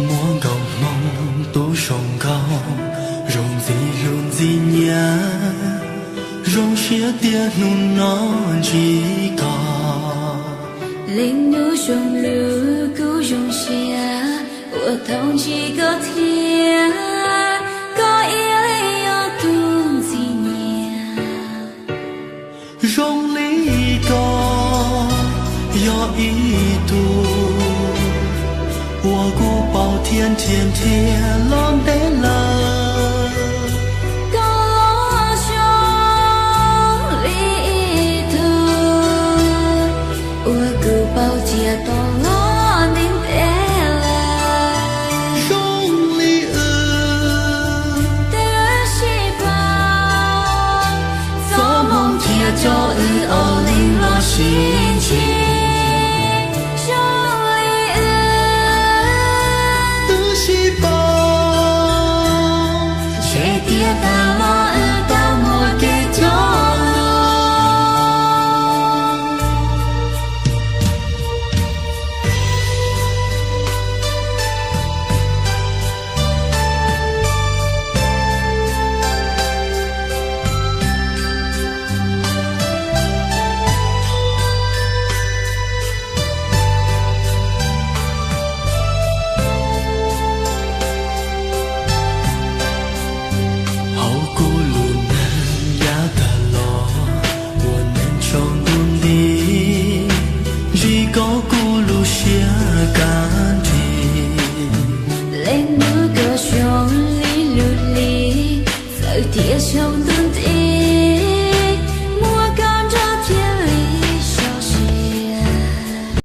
莫cầu mong tu sông cao rong gì nhé rong xía tia nun non chỉ cả linh nu rong lu cu rong xía我同几个天có yêu yêu tu gì nhé rong lý có有一度我孤包天天天浪得了就日欧零落心情，兄弟的细胞，却跌到我到我给中铁胸蹲地。